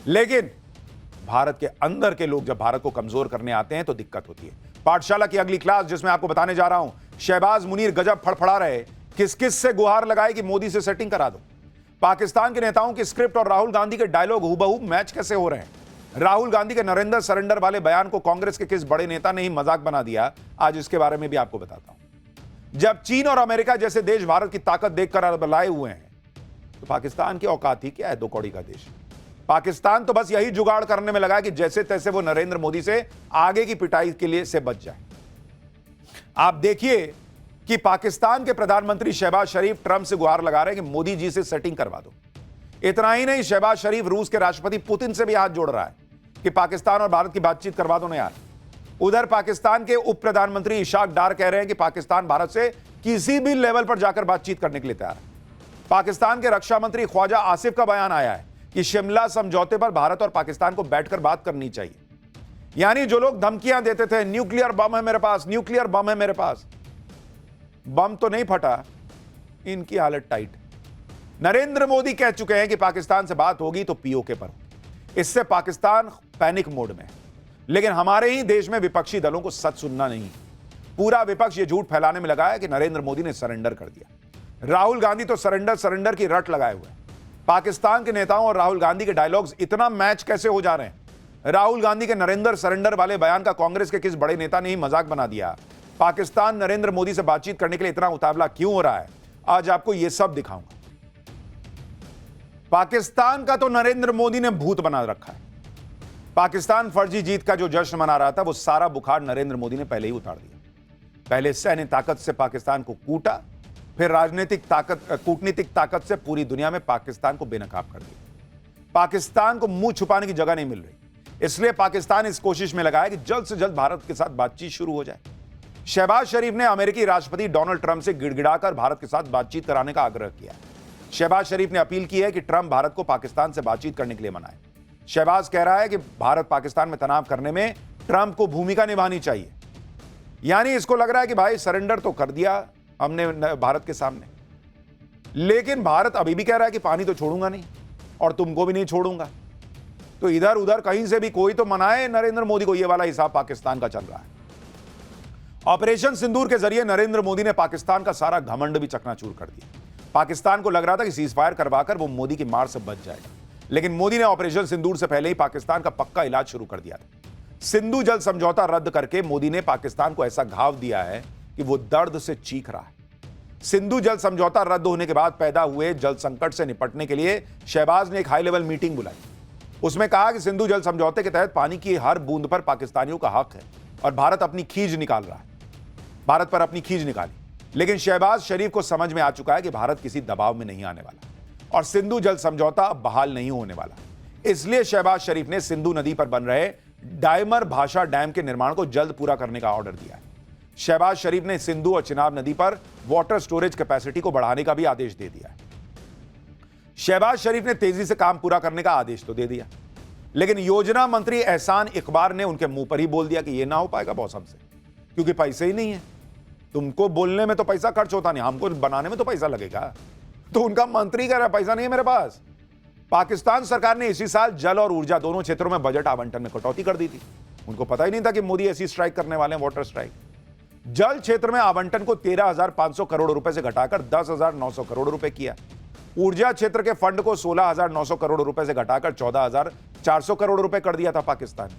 लेकिन भारत के अंदर के लोग जब भारत को कमजोर करने आते हैं तो दिक्कत होती है। पाठशाला की अगली क्लास जिसमें आपको बताने जा रहा हूं, शहबाज मुनीर गजब फड़फड़ा रहे, किस किस से गुहार लगाए कि मोदी से सेटिंग करा दो। पाकिस्तान के नेताओं की स्क्रिप्ट और राहुल गांधी के डायलॉग हूबहू मैच कैसे हो रहे हैं। राहुल गांधी के नरेंद्र सरेंडर वाले बयान को कांग्रेस के किस बड़े नेता ने ही मजाक बना दिया, आज इसके बारे में भी आपको बताता हूं। जब चीन और अमेरिका जैसे देश भारत की ताकत देखकर बलाए हुए हैं तो पाकिस्तान की औकात ही क्या है, दो कौड़ी का देश। पाकिस्तान तो बस यही जुगाड़ करने में लगा है कि जैसे तैसे वो नरेंद्र मोदी से आगे की पिटाई के लिए से बच जाए। आप देखिए कि पाकिस्तान के प्रधानमंत्री शहबाज शरीफ ट्रंप से गुहार लगा रहे हैं कि मोदी जी से सेटिंग करवा दो। इतना ही नहीं, शहबाज शरीफ रूस के राष्ट्रपति पुतिन से भी हाथ जोड़ रहा है कि पाकिस्तान और भारत की बातचीत करवा दो ना यार। उधर पाकिस्तान के उप प्रधानमंत्री इशाक डार कह रहे हैं कि पाकिस्तान भारत से किसी भी लेवल पर जाकर बातचीत करने के लिए तैयार है। पाकिस्तान के रक्षा मंत्री ख्वाजा आसिफ का बयान आया है कि शिमला समझौते पर भारत और पाकिस्तान को बैठकर बात करनी चाहिए। यानी जो लोग धमकियां देते थे, न्यूक्लियर बम है मेरे पास, न्यूक्लियर बम है मेरे पास, बम तो नहीं फटा, इनकी हालत टाइट। नरेंद्र मोदी कह चुके हैं कि पाकिस्तान से बात होगी तो पीओके पर होगी। इससे पाकिस्तान पैनिक मोड में है। लेकिन हमारे ही देश में विपक्षी दलों को सच सुनना नहीं, पूरा विपक्ष ये झूठ फैलाने में लगा है कि नरेंद्र मोदी ने सरेंडर कर दिया। राहुल गांधी तो सरेंडर की रट लगाए हुए हैं। पाकिस्तान के नेताओं और राहुल गांधी के डायलॉग्स इतना मैच कैसे हो जा रहे हैं। राहुल गांधी के नरेंद्र सरेंडर वाले बयान का कांग्रेस के किस बड़े नेता ने ही मजाक बना दिया। पाकिस्तान नरेंद्र मोदी से बातचीत करने के लिए इतना उतावला क्यों हो रहा है, आज आपको यह सब दिखाऊंगा। पाकिस्तान का तो नरेंद्र मोदी ने भूत बना रखा है। पाकिस्तान फर्जी जीत का जो जश्न मना रहा था वो सारा बुखार नरेंद्र मोदी ने पहले ही उतार दिया। पहले सैन्य ताकत से पाकिस्तान को कूटा, फिर कूटनीतिक ताकत से पूरी दुनिया में पाकिस्तान को बेनकाब कर दिया। पाकिस्तान को मुंह छुपाने की जगह नहीं मिल रही, इसलिए पाकिस्तान इस कोशिश में लगा है कि जल्द से जल्द भारत के साथ बातचीत शुरू हो जाए। शहबाज शरीफ ने अमेरिकी राष्ट्रपति डोनाल्ड ट्रंप से गिड़गिड़ाकर भारत के साथ बातचीत कराने का आग्रह किया। शहबाज शरीफ ने अपील की है कि ट्रंप भारत को पाकिस्तान से बातचीत करने के लिए मनाए। शहबाज कह रहा है कि भारत पाकिस्तान में तनाव करने में ट्रंप को भूमिका निभानी चाहिए। यानी इसको लग रहा है कि भाई सरेंडर तो कर दिया हमने भारत के सामने, लेकिन भारत अभी भी कह रहा है कि पानी तो छोड़ूंगा नहीं और तुमको भी नहीं छोड़ूंगा। तो इधर उधर कहीं से भी कोई तो मनाए नरेंद्र मोदी को, यह वाला हिसाब पाकिस्तान का चल रहा है। ऑपरेशन सिंदूर के जरिए नरेंद्र मोदी ने पाकिस्तान का सारा घमंड भी चकनाचूर कर दिया। पाकिस्तान को लग रहा था कि सीज फायर करवाकर वो मोदी की मार से बच जाएगा, लेकिन मोदी ने ऑपरेशन सिंदूर से पहले ही पाकिस्तान का पक्का इलाज शुरू कर दिया था। सिंधु जल समझौता रद्द करके मोदी ने पाकिस्तान को ऐसा घाव दिया है कि वो दर्द से चीख रहा है। सिंधु जल समझौता रद्द होने के बाद पैदा हुए जल संकट से निपटने के लिए शहबाज ने एक हाई लेवल मीटिंग बुलाई। उसमें कहा कि सिंधु जल समझौते के तहत पानी की हर बूंद पर पाकिस्तानियों का हक है और भारत अपनी खींच निकाल रहा है, भारत पर अपनी खींच निकाली। लेकिन शहबाज शरीफ को समझ में आ चुका है कि भारत किसी दबाव में नहीं आने वाला और सिंधु जल समझौता अब बहाल नहीं होने वाला। इसलिए शहबाज शरीफ ने सिंधु नदी पर बन रहे डायमर भाषा डैम के निर्माण को जल्द पूरा करने का ऑर्डर दिया है। शहबाज शरीफ ने सिंधु और चिनाब नदी पर वाटर स्टोरेज कैपेसिटी को बढ़ाने का भी आदेश दे दिया है। शहबाज शरीफ ने तेजी से काम पूरा करने का आदेश तो दे दिया, लेकिन योजना मंत्री एहसान इकबार ने उनके मुंह पर ही बोल दिया कि यह ना हो पाएगा बॉस हमसे, क्योंकि पैसे ही नहीं है। तुमको बोलने में तो पैसा खर्च होता नहीं, हमको बनाने में तो पैसा लगेगा। तो उनका मंत्री कह रहा है पैसा नहीं है मेरे पास। पाकिस्तान सरकार ने इसी साल जल और ऊर्जा दोनों क्षेत्रों में बजट आवंटन में कटौती कर दी थी। उनको पता ही नहीं था कि मोदी ऐसी स्ट्राइक करने वाले हैं, वाटर स्ट्राइक। जल क्षेत्र में आवंटन को 13,500 करोड़ रुपए से घटाकर 10,900 करोड़ रुपए किया। ऊर्जा क्षेत्र के फंड को 16,900 करोड़ रुपए से घटाकर 14,400 करोड़ रुपए कर दिया था पाकिस्तान।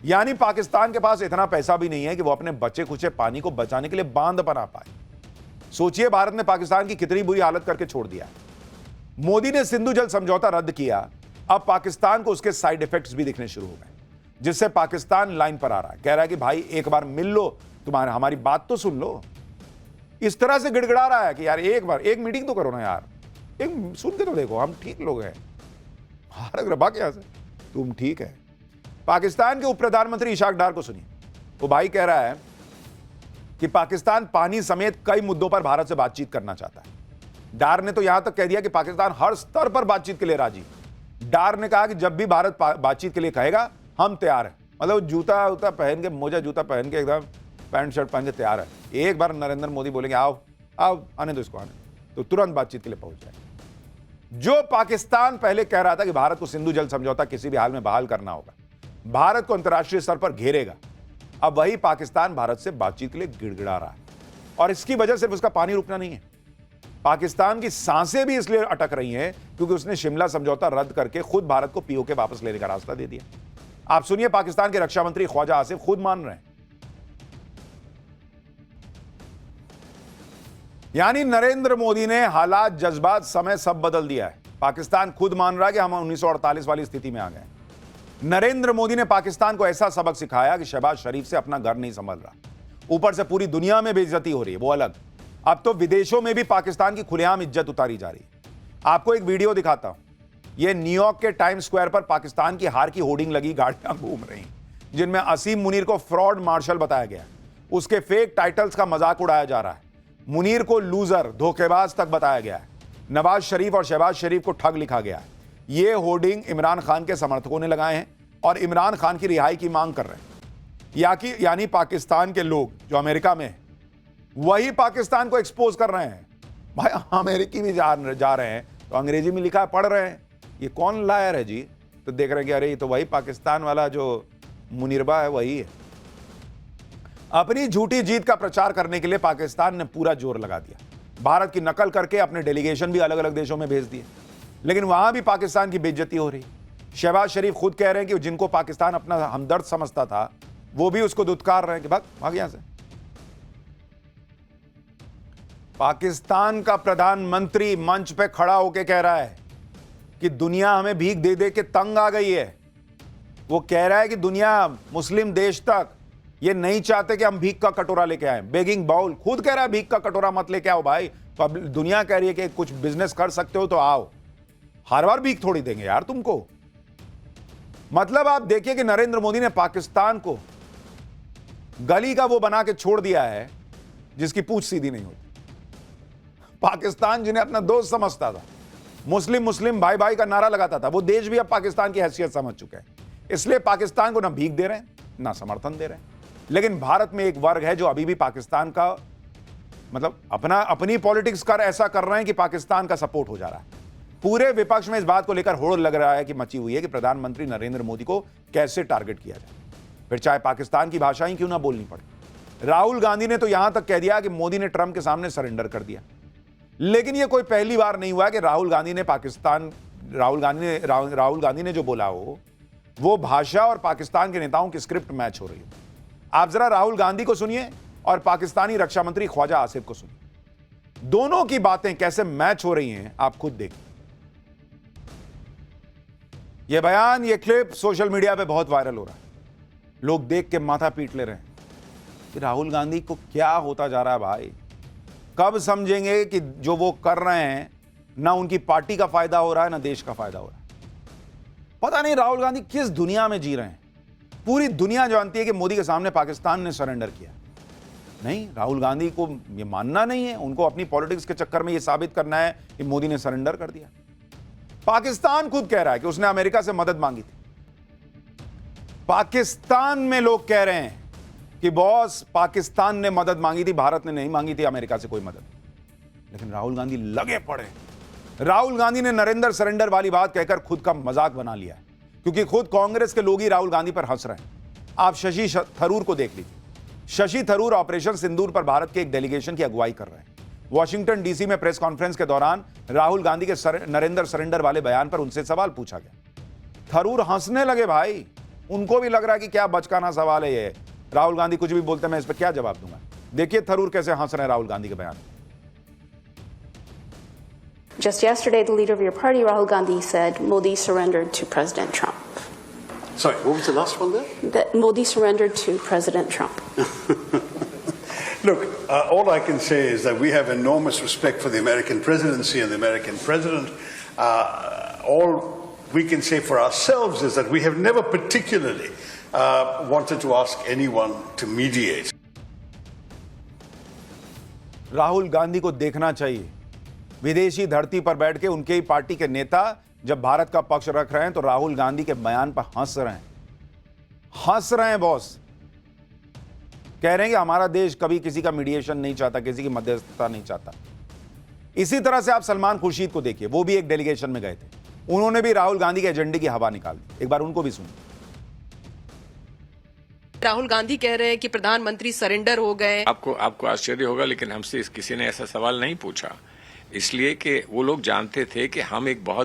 यानी पाकिस्तान के पास इतना पैसा भी नहीं है कि वो अपने बचे खुचे पानी को बचाने के लिए बांध बना पाए। सोचिए भारत ने पाकिस्तान की कितनी बुरी हालत करके छोड़ दिया। मोदी ने सिंधु जल समझौता रद्द किया, अब पाकिस्तान को उसके साइड इफेक्ट्स भी दिखने शुरू हो गए, जिससे पाकिस्तान लाइन पर आ रहा है, कह रहा है कि भाई एक बार मिल लो, तुम्हारे हमारी बात तो सुन लो। इस तरह से गिड़गिड़ा रहा है कि यार एक बार एक मीटिंग तो करो ना यार, एक सुन के तो देखो, हम ठीक लोग हैं, क्या से तुम ठीक है। पाकिस्तान के उप प्रधानमंत्री इशाक डार को सुनिए, वो भाई कह रहा है कि पाकिस्तान पानी समेत कई मुद्दों पर भारत से बातचीत करना चाहता है। डार ने तो यहां तक कह दिया कि पाकिस्तान हर स्तर पर बातचीत के लिए राजी। डार ने कहा कि जब भी भारत बातचीत के लिए कहेगा हम तैयार हैं। मतलब जूता उता पहन के, मोजा जूता पहन के, एकदम पैंट शर्ट पहन के तैयार है। एक बार नरेंद्र मोदी बोलेंगे आओ आओ आने दो इसको, आने तो तुरंत बातचीत के लिए पहुंच जाए। जो पाकिस्तान पहले कह रहा था कि भारत को सिंधु जल समझौता किसी भी हाल में बहाल करना होगा, भारत को अंतर्राष्ट्रीय स्तर पर घेरेगा, अब वही पाकिस्तान भारत से बातचीत के लिए गिड़गिड़ा रहा है। और इसकी वजह सिर्फ उसका पानी रुकना नहीं है, पाकिस्तान की सांसें भी इसलिए अटक रही हैं क्योंकि उसने शिमला समझौता रद्द करके खुद भारत को पीओके वापस लेने का रास्ता दे दिया। आप सुनिए, पाकिस्तान के रक्षा मंत्री ख्वाजा आसिफ खुद मान रहे हैं। यानी नरेंद्र मोदी ने हालात, जज्बात, समय सब बदल दिया है। पाकिस्तान खुद मान रहा है कि हम 1948 वाली स्थिति में आ गए। नरेंद्र मोदी ने पाकिस्तान को ऐसा सबक सिखाया कि शहबाज शरीफ से अपना घर नहीं संभल रहा, ऊपर से पूरी दुनिया में बेइज्जती हो रही है, वो अलग। अब तो विदेशों में भी पाकिस्तान की खुलेआम इज्जत उतारी जा रही है। आपको एक वीडियो दिखाता हूं। यह न्यूयॉर्क के टाइम स्क्वायर पर पाकिस्तान की हार की होर्डिंग लगी गाड़ियां घूम रही, जिनमें असीम मुनीर को फ्रॉड मार्शल बताया गया, उसके फेक टाइटल्स का मजाक उड़ाया जा रहा है, मुनीर को लूजर, धोखेबाज तक बताया गया है, नवाज शरीफ और शहबाज शरीफ को ठग लिखा गया है। ये होर्डिंग इमरान खान के समर्थकों ने लगाए हैं और इमरान खान की रिहाई की मांग कर रहे हैं। यानी पाकिस्तान के लोग जो अमेरिका में हैं, वही पाकिस्तान को एक्सपोज कर रहे हैं। भाई अमेरिकी भी जा रहे हैं तो अंग्रेजी में लिखा है, पढ़ रहे हैं, ये कौन लायर है जी? तो देख रहे हैं कि अरे ये तो वही पाकिस्तान वाला जो मुनीरबा है वही है। अपनी झूठी जीत का प्रचार करने के लिए पाकिस्तान ने पूरा जोर लगा दिया। भारत की नकल करके अपने डेलीगेशन भी अलग अलग देशों में भेज दिए, लेकिन वहां भी पाकिस्तान की बेइज्जती हो रही। शहबाज शरीफ खुद कह रहे हैं कि जिनको पाकिस्तान अपना हमदर्द समझता था वो भी उसको दुत्कार रहे हैं कि भाग यहां से। पाकिस्तान का प्रधानमंत्री मंच पे खड़ा होकर कह रहा है कि दुनिया हमें भीख दे दे के तंग आ गई है। वो कह रहा है कि दुनिया, मुस्लिम देश तक ये नहीं चाहते कि हम भीख का कटोरा लेके आए, बेगिंग बाउल। खुद कह रहा है भीख का कटोरा मत लेके आओ भाई, दुनिया कह रही है कि कुछ बिजनेस कर सकते हो तो आओ, हर बार भीख थोड़ी देंगे यार तुमको। मतलब आप देखिए कि नरेंद्र मोदी ने पाकिस्तान को गली का वो बना के छोड़ दिया है जिसकी पूंछ सीधी नहीं होती। पाकिस्तान जिन्हें अपना दोस्त समझता था, मुस्लिम मुस्लिम भाई भाई का नारा लगाता था, वो देश भी अब पाकिस्तान की हैसियत समझ चुके हैं। इसलिए पाकिस्तान को ना भीख दे रहे हैं ना समर्थन दे रहे हैं। लेकिन भारत में एक वर्ग है जो अभी भी पाकिस्तान का मतलब अपनी पॉलिटिक्स कर ऐसा कर रहे हैं कि पाकिस्तान का सपोर्ट हो जा रहा है। पूरे विपक्ष में इस बात को लेकर होड़ लग रहा है कि मची हुई है कि प्रधानमंत्री नरेंद्र मोदी को कैसे टारगेट किया जाए, फिर चाहे पाकिस्तान की भाषा ही क्यों ना बोलनी पड़े। राहुल गांधी ने तो यहां तक कह दिया कि मोदी ने ट्रंप के सामने सरेंडर कर दिया। लेकिन यह कोई पहली बार नहीं हुआ कि राहुल गांधी ने जो बोला हो वो भाषा और पाकिस्तान के नेताओं की स्क्रिप्ट मैच हो रही हो। आप जरा राहुल गांधी को सुनिए और पाकिस्तानी रक्षा मंत्री ख्वाजा आसिफ को सुनिए, दोनों की बातें कैसे मैच हो रही हैं आप खुद देखिए। यह बयान, यह क्लिप सोशल मीडिया पे बहुत वायरल हो रहा है। लोग देख के माथा पीट ले रहे हैं कि राहुल गांधी को क्या होता जा रहा है भाई। कब समझेंगे कि जो वो कर रहे हैं ना उनकी पार्टी का फायदा हो रहा है ना देश का फायदा हो रहा है। पता नहीं राहुल गांधी किस दुनिया में जी रहे हैं। पूरी दुनिया जानती है कि मोदी के सामने पाकिस्तान ने सरेंडर किया। नहीं, राहुल गांधी को ये मानना नहीं है, उनको अपनी पॉलिटिक्स के चक्कर में ये साबित करना है कि मोदी ने सरेंडर कर दिया। पाकिस्तान खुद कह रहा है कि उसने अमेरिका से मदद मांगी थी। पाकिस्तान में लोग कह रहे हैं कि बॉस पाकिस्तान ने मदद मांगी थी, भारत ने नहीं मांगी थी अमेरिका से कोई मदद। लेकिन राहुल गांधी लगे पड़े। राहुल गांधी ने नरेंद्र सरेंडर वाली बात कहकर खुद का मजाक बना लिया है, क्योंकि खुद कांग्रेस के लोग ही राहुल गांधी पर हंस रहे हैं। आप शशि थरूर को देख लीजिए। शशि थरूर ऑपरेशन सिंदूर पर भारत के एक डेलीगेशन की अगुवाई कर रहे हैं। वॉशिंगटन डीसी में प्रेस कॉन्फ्रेंस के दौरान राहुल गांधी के नरेंद्र सरेंडर वाले बयान पर उनसे सवाल पूछा गया। थरूर हंसने लगे भाई, उनको भी लग रहा है कि क्या बचकाना सवाल है ये, राहुल गांधी कुछ भी बोलते मैं इस पर क्या जवाब दूंगा। देखिए थरूर कैसे हंस रहे हैं राहुल गांधी के बयान। Just yesterday, the leader of your party, Rahul Gandhi, said Modi surrendered to President Trump. Sorry, what was the last one there? That Modi surrendered to President Trump. Look, all I can say is that we have enormous respect for the American presidency and the American president. All we can say for ourselves is that we have never particularly wanted to ask anyone to mediate. Rahul Gandhi को देखना चाहिए, विदेशी धरती पर बैठ के उनके ही party के नेता जब भारत का पक्ष रख रहे हैं तो राहुल गांधी के बयान पर हंस रहे हैं बॉस। कह रहे हैं कि हमारा देश कभी किसी का मीडिएशन नहीं चाहता, किसी की मध्यस्थता नहीं चाहता। इसी तरह से आप सलमान खुर्शीद को देखिए, वो भी एक डेलीगेशन में गए थे, उन्होंने भी राहुल गांधी के एजेंडे की हवा निकाल दी। एक बार उनको भी सुनिए। राहुल गांधी कह रहे हैं कि प्रधानमंत्री सरेंडर हो गए। आपको आश्चर्य होगा, लेकिन हमसे किसी ने ऐसा सवाल नहीं पूछा, इसलिए कि वो लोग जानते थे कि हम एक बहुत